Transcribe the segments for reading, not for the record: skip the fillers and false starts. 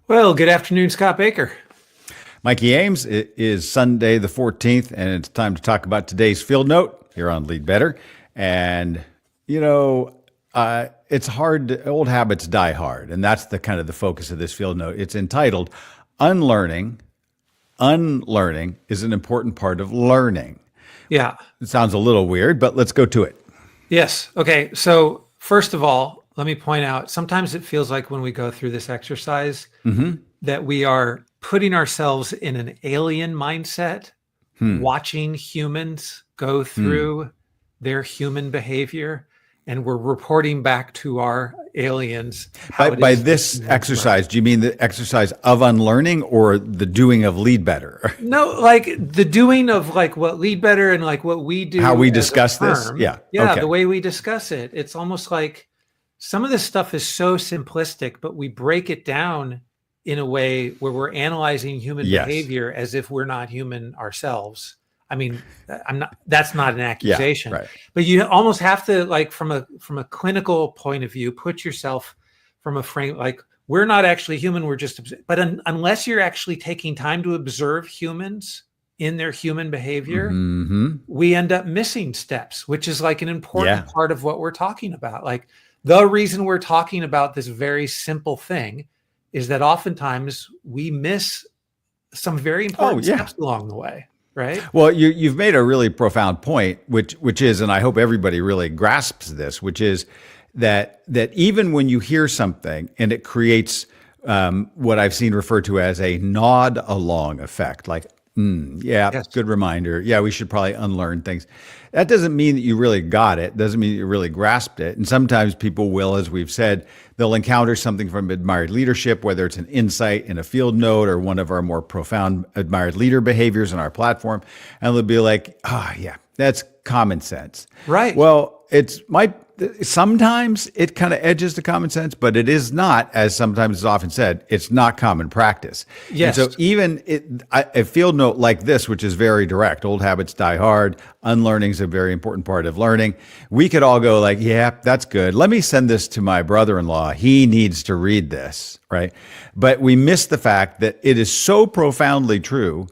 Well, good afternoon, Scott Baker. Mikey Ames, it is Sunday the 14th, and it's time to talk about today's field note here on Lead Better. And, it's hard, old habits die hard. And that's the kind of the focus of this field note. It's entitled Unlearning. Unlearning is an important part of learning. Yeah. It sounds a little weird, but let's go to it. Yes. Okay. So, first of all, let me point out sometimes it feels like when we go through this exercise that we are putting ourselves in an alien mindset, watching humans go through their human behavior, and we're reporting back to our aliens. By this exercise, do you mean the exercise of unlearning or the doing of Lead Better? No, like the doing of like what Lead Better and like what we do. How we as a discuss this? firm. Yeah. Yeah. Okay. The way we discuss it. It's almost like some of this stuff is so simplistic, but we break it down in a way where we're analyzing human Yes. behavior as if we're not human ourselves. I mean, that's not an accusation, right. but you almost have to, like, from a clinical point of view, put yourself from a frame, like, we're not actually human. We're just, but unless you're actually taking time to observe humans in their human behavior, we end up missing steps, which is like an important part of what we're talking about. Like, the reason we're talking about this very simple thing is that oftentimes we miss some very important steps along the way. Right. Well, you've made a really profound point, which is, and I hope everybody really grasps this, which is that even when you hear something and it creates what I've seen referred to as a nod along effect, like, good reminder. Yeah, we should probably unlearn things. That doesn't mean that you really got it. Doesn't mean that you really grasped it. And sometimes people will, as we've said, they'll encounter something from admired leadership, whether it's an insight in a field note or one of our more profound admired leader behaviors in our platform. And they'll be like, that's common sense. Right. Well, sometimes it kind of edges to common sense, but it is not, as sometimes is often said, it's not common practice. Yes. And so even a field note like this, which is very direct, old habits die hard, unlearning is a very important part of learning. We could all go like, yeah, that's good. Let me send this to my brother-in-law. He needs to read this, right? But we miss the fact that it is so profoundly true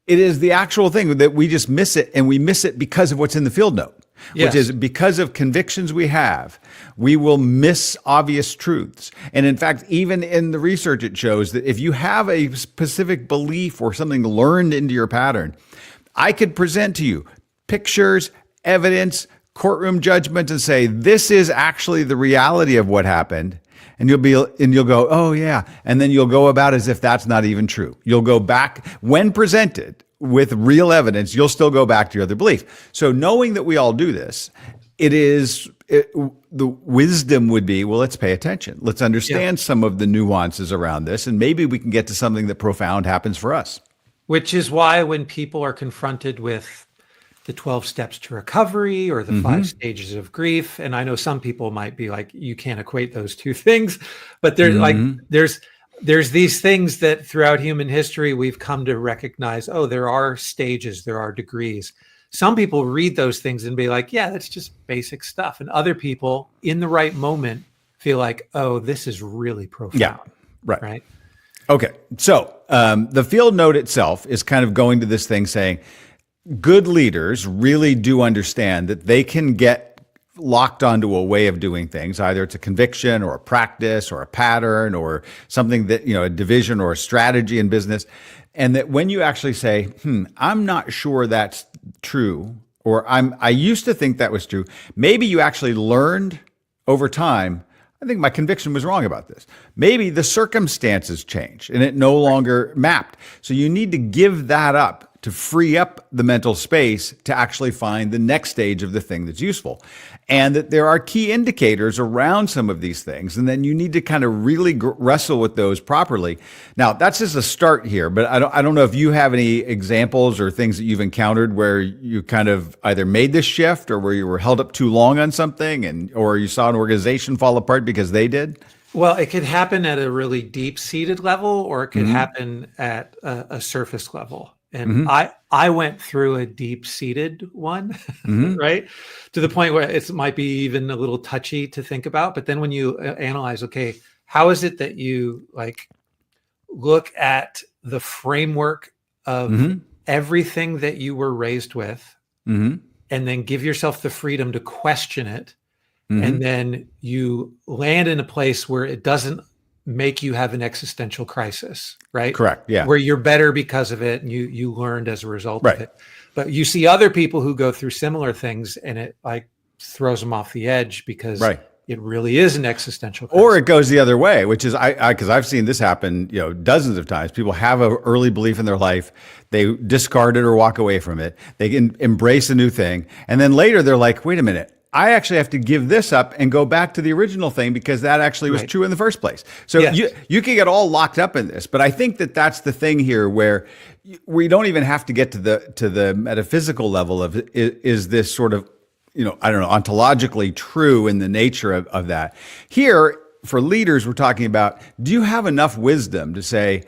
it is the actual thing that we just miss it, and we miss it because of what's in the field note, which is because of convictions we have, we will miss obvious truths. And in fact, even in the research, it shows that if you have a specific belief or something learned into your pattern, I could present to you pictures, evidence, courtroom judgment, and say, this is actually the reality of what happened. And you'll go, oh yeah. And then you'll go about as if that's not even true. You'll go back when presented with real evidence, you'll still go back to your other belief. So knowing that we all do this, the wisdom would be, well, let's pay attention. Let's understand some of the nuances around this. And maybe we can get to something that profound happens for us. Which is why when people are confronted with the 12 steps to recovery or the 5 stages of grief. And I know some people might be like, you can't equate those two things, but there's these things that throughout human history, we've come to recognize, there are stages, there are degrees. Some people read those things and be like, yeah, that's just basic stuff. And other people in the right moment feel like, oh, this is really profound. Yeah, right. Okay. So the field note itself is kind of going to this thing saying, good leaders really do understand that they can get locked onto a way of doing things. Either it's a conviction or a practice or a pattern or something that, a division or a strategy in business. And that when you actually say, I'm not sure that's true, or I used to think that was true. Maybe you actually learned over time, I think my conviction was wrong about this. Maybe the circumstances changed and it no longer mapped. So you need to give that up to free up the mental space to actually find the next stage of the thing that's useful. And that there are key indicators around some of these things. And then you need to kind of really wrestle with those properly. Now, that's just a start here, but I don't know if you have any examples or things that you've encountered where you kind of either made this shift or where you were held up too long on something or you saw an organization fall apart because they did. Well, it could happen at a really deep-seated level, or it could happen at a surface level. And I went through a deep-seated one, right? To the point where it might be even a little touchy to think about. But then when you analyze, okay, how is it that you like look at the framework of everything that you were raised with, and then give yourself the freedom to question it, and then you land in a place where it doesn't make you have an existential crisis, right? Correct. Yeah. Where you're better because of it and you learned as a result of it. But you see other people who go through similar things and it like throws them off the edge because it really is an existential crisis. Or it goes the other way, which is because I've seen this happen, dozens of times. People have an early belief in their life, they discard it or walk away from it. They can embrace a new thing, and then later they're like, "Wait a minute, I actually have to give this up and go back to the original thing because that actually was true in the first place." So you can get all locked up in this, but I think that that's the thing here where we don't even have to get to the metaphysical level of is this sort of I don't know, ontologically true in the nature of that. Here, for leaders, we're talking about, do you have enough wisdom to say,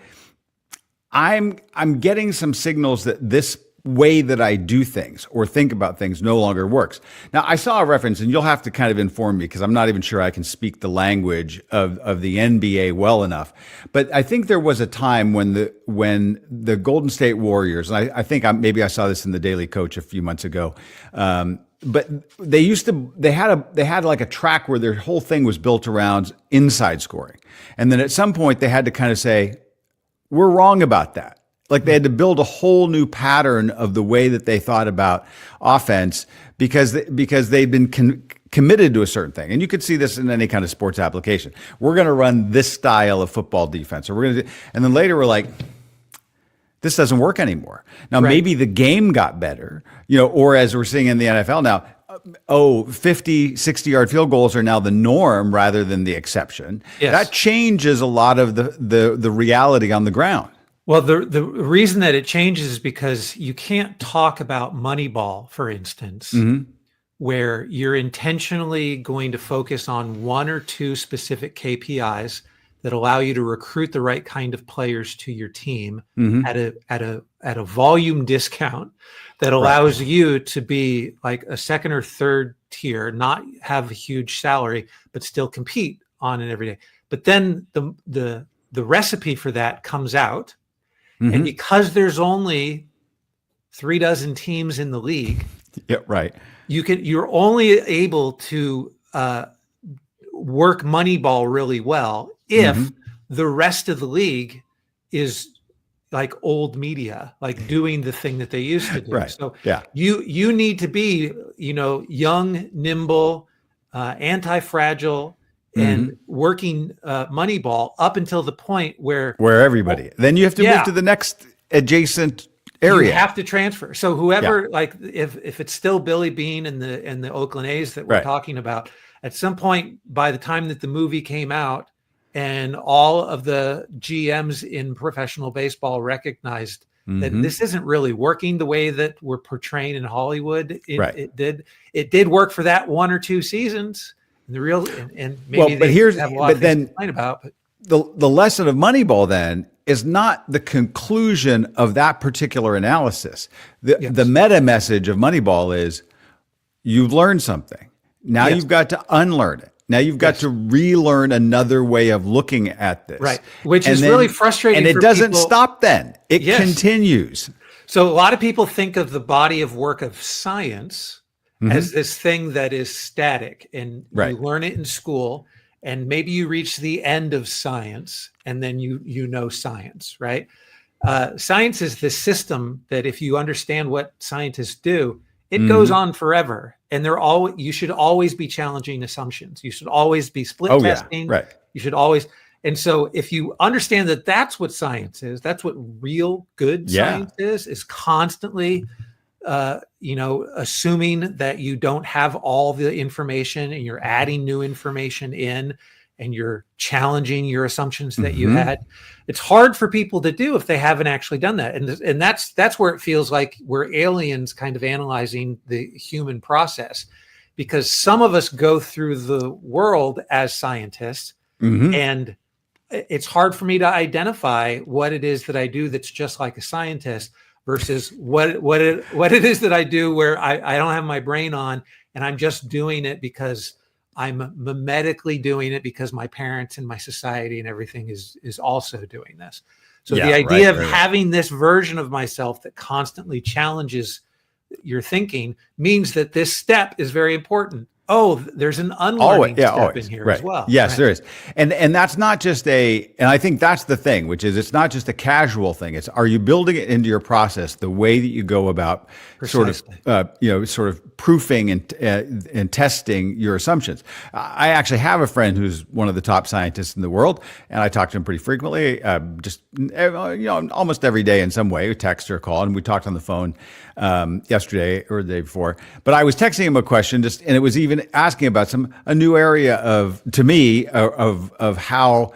I'm getting some signals that this way that I do things or think about things no longer works. Now, I saw a reference, and you'll have to kind of inform me because I'm not even sure I can speak the language of the NBA well enough. But I think there was a time when the Golden State Warriors, and I think maybe I saw this in the Daily Coach a few months ago, but they had like a track where their whole thing was built around inside scoring. And then at some point they had to kind of say, we're wrong about that. Like they had to build a whole new pattern of the way that they thought about offense because they'd been committed to a certain thing. And you could see this in any kind of sports application. We're going to run this style of football defense, or we're going to and then later we're like, this doesn't work anymore. Now, maybe the game got better, or as we're seeing in the NFL now, 50, 60-yard field goals are now the norm rather than the exception. Yes. That changes a lot of the reality on the ground. Well, the reason that it changes is because you can't talk about Moneyball, for instance, where you're intentionally going to focus on one or two specific KPIs that allow you to recruit the right kind of players to your team at a volume discount that allows you to be like a second or third tier, not have a huge salary, but still compete on it every day. But then the recipe for that comes out. And because there's only 36 teams in the league, you're only able to work Moneyball really well if the rest of the league is like old media, like doing the thing that they used to do. So you need to be, young, nimble, anti-fragile, and working Moneyball up until the point where everybody, then you have to move to the next adjacent area. You have to transfer. So whoever, like if it's still Billy Beane and the Oakland A's that we're talking about, at some point by the time that the movie came out and all of the GMs in professional baseball recognized that this isn't really working the way that we're portraying in Hollywood. It did work for that one or two seasons. The real and maybe have a lot of things to complain about. But the lesson of Moneyball then is not the conclusion of that particular analysis. The meta message of Moneyball is you've learned something. Now you've got to unlearn it. Now you've got to relearn another way of looking at this. Right. Which is really frustrating. And it doesn't stop then. It continues. So a lot of people think of the body of work of science as this thing that is static, and you learn it in school, and maybe you reach the end of science and then you know science, right? Science is this system that if you understand what scientists do, it goes on forever. And you should always be challenging assumptions. You should always be split testing. You should always. And so if you understand that that's what science is, that's what real good science is constantly, assuming that you don't have all the information and you're adding new information in and you're challenging your assumptions that you had. It's hard for people to do if they haven't actually done that. And that's where it feels like we're aliens kind of analyzing the human process, because some of us go through the world as scientists and it's hard for me to identify what it is that I do that's just like a scientist versus what it is that I do where I don't have my brain on and I'm just doing it because I'm mimetically doing it because my parents and my society and everything is also doing this. So the idea of having this version of myself that constantly challenges your thinking means that this step is very important. Oh, there's an unlearning step in here as well. Yes, there is. And that's not just and I think that's the thing, which is it's not just a casual thing. It's, are you building it into your process, the way that you go about sort of proofing and testing your assumptions. I actually have a friend who's one of the top scientists in the world, and I talk to him pretty frequently, almost every day in some way, text or call, and we talked on the phone yesterday or the day before. But I was texting him a question and it was even asking about a new area of how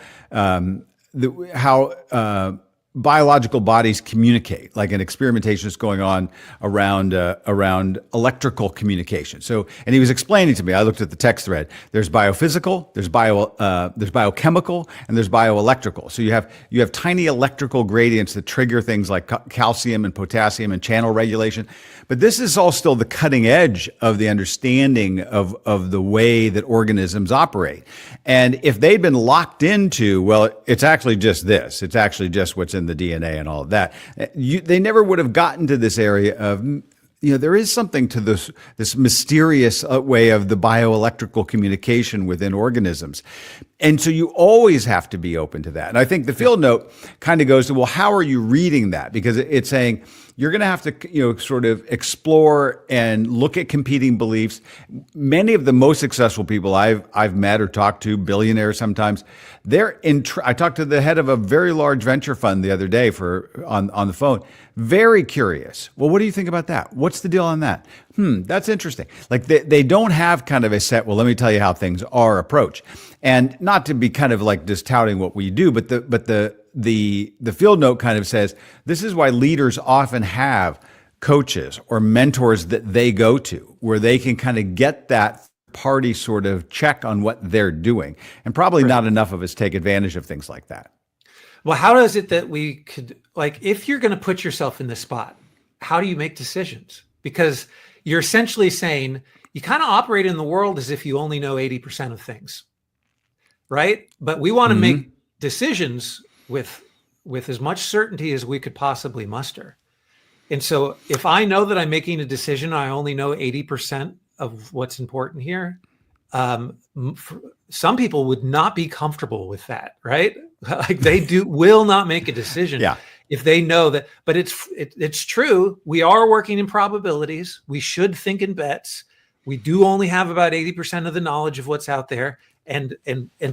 biological bodies communicate, like an experimentation that's going on around electrical communication. So, and he was explaining to me, I looked at the text thread, there's biophysical, there's biochemical, and there's bioelectrical. So you have tiny electrical gradients that trigger things like calcium and potassium and channel regulation. But this is all still the cutting edge of the understanding of the way that organisms operate. And if they'd been locked into, well, it's actually just this, it's actually just what's in the DNA and all of that, they never would have gotten to this area of, there is something to this mysterious way of the bioelectrical communication within organisms. And so you always have to be open to that. And I think the field note kind of goes to, well, how are you reading that? Because it's saying you're going to have to, sort of explore and look at competing beliefs. Many of the most successful people I've met or talked to, billionaires sometimes, I talked to the head of a very large venture fund the other day on the phone. Very curious. Well, what do you think about that? What's the deal on that? That's interesting. Like they don't have kind of a set, well, let me tell you how things are approach. And not to be kind of like just touting what we do, but the field note kind of says, this is why leaders often have coaches or mentors that they go to, where they can kind of get that party sort of check on what they're doing. And probably not enough of us take advantage of things like that. Well, how is it that we could, if you're going to put yourself in this spot, how do you make decisions? Because you're essentially saying you kind of operate in the world as if you only know 80% of things, right? But we want to make decisions with as much certainty as we could possibly muster. And so if I know that I'm making a decision, I only know 80% of what's important here. Some people would not be comfortable with that, right? Will not make a decision if they know that. But it's true. We are working in probabilities. We should think in bets. We do only have about 80% of the knowledge of what's out there, and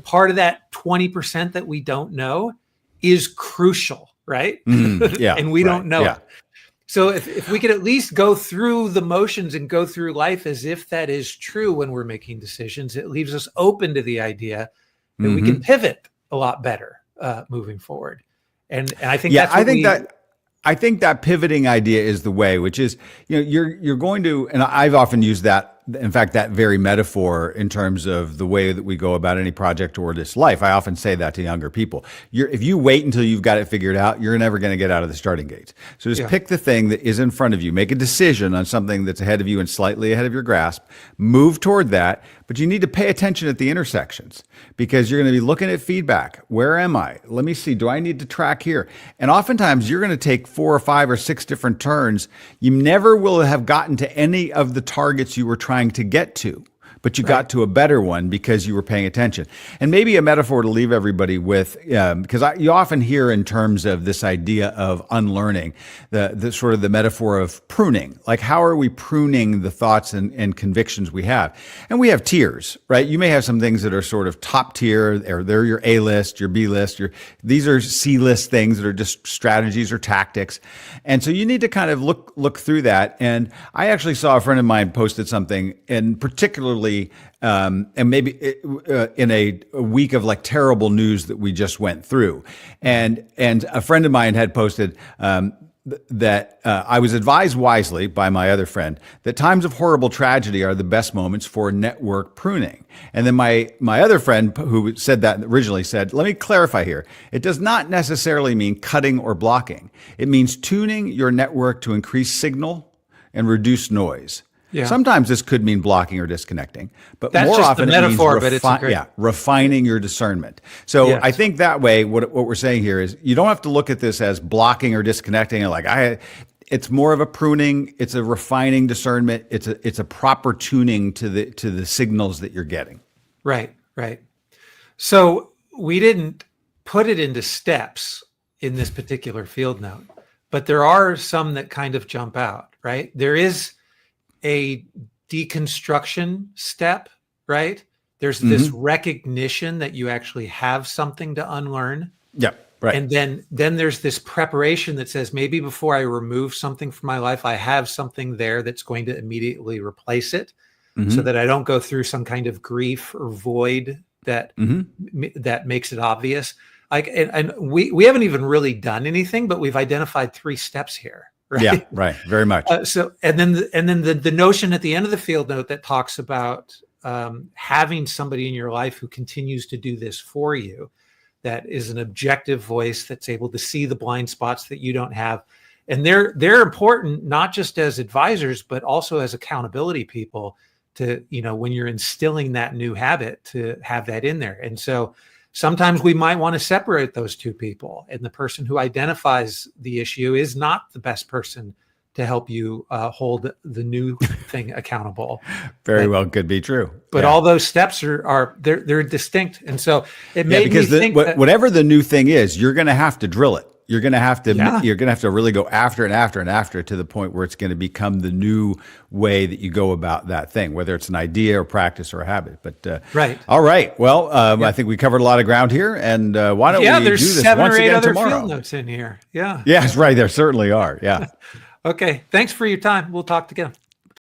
part of that 20% that we don't know is crucial, right? And we don't know it. So if we could at least go through the motions and go through life as if that is true when we're making decisions, it leaves us open to the idea that we can pivot a lot better moving forward. And I think I think that pivoting idea is the way, which is, you're going to, and I've often used that, in fact, that very metaphor in terms of the way that we go about any project or this life. I often say that to younger people. If you wait until you've got it figured out, you're never going to get out of the starting gates. So just pick the thing that is in front of you, make a decision on something that's ahead of you and slightly ahead of your grasp, move toward that. But you need to pay attention at the intersections, because you're going to be looking at feedback. Where am I? Let me see. Do I need to track here? And oftentimes you're going to take 4 or 5 or 6 different turns. You never will have gotten to any of the targets you were trying to get to, but you got to a better one because you were paying attention. And maybe a metaphor to leave everybody with, because you often hear in terms of this idea of unlearning, the sort of the metaphor of pruning. Like, how are we pruning the thoughts and convictions we have? And we have tiers, right? You may have some things that are sort of top tier, or they're your A list, your B list, these are C list things that are just strategies or tactics. And so you need to kind of look through that. And I actually saw a friend of mine posted something, and particularly and maybe in a week of like terrible news that we just went through. And a friend of mine had posted, that I was advised wisely by my other friend that times of horrible tragedy are the best moments for network pruning. And then my other friend who said that originally said, let me clarify here. It does not necessarily mean cutting or blocking. It means tuning your network to increase signal and reduce noise. Yeah. Sometimes this could mean blocking or disconnecting, but That's more just often the metaphor, but it's a great... refining your discernment. So Yes. I think that way, what we're saying here is you don't have to look at this as blocking or disconnecting. It's more of a pruning. It's a refining discernment. It's a proper tuning to the signals that you're getting. Right. So we didn't put it into steps in this particular field note, but there are some that kind of jump out, right? There is a deconstruction step, right? There's this recognition that you actually have something to unlearn. Yeah, right. And then there's this preparation that says, maybe before I remove something from my life, I have something there that's going to immediately replace it, so that I don't go through some kind of grief or void that makes it obvious. And we haven't even really done anything, but we've identified 3 steps here. Right? Yeah, right. Very much. And then the notion at the end of the field note that talks about having somebody in your life who continues to do this for you, that is an objective voice that's able to see the blind spots that you don't have. And they're important, not just as advisors, but also as accountability people to, when you're instilling that new habit, to have that in there. And so sometimes we might want to separate those 2 people, and the person who identifies the issue is not the best person to help you hold the new thing accountable. Very well could be true. But all those steps they're distinct, and so it made me think that whatever the new thing is, you're going to have to drill it. You're going to have to really go after and after and after to the point where it's going to become the new way that you go about that thing, whether it's an idea or practice or a habit. But right. All right. Well, I think we covered a lot of ground here, and why don't we do this once again tomorrow? Yeah, there's 7 or 8 other field notes in here. Yeah. Yes, right. There certainly are. Yeah. Okay. Thanks for your time. We'll talk again.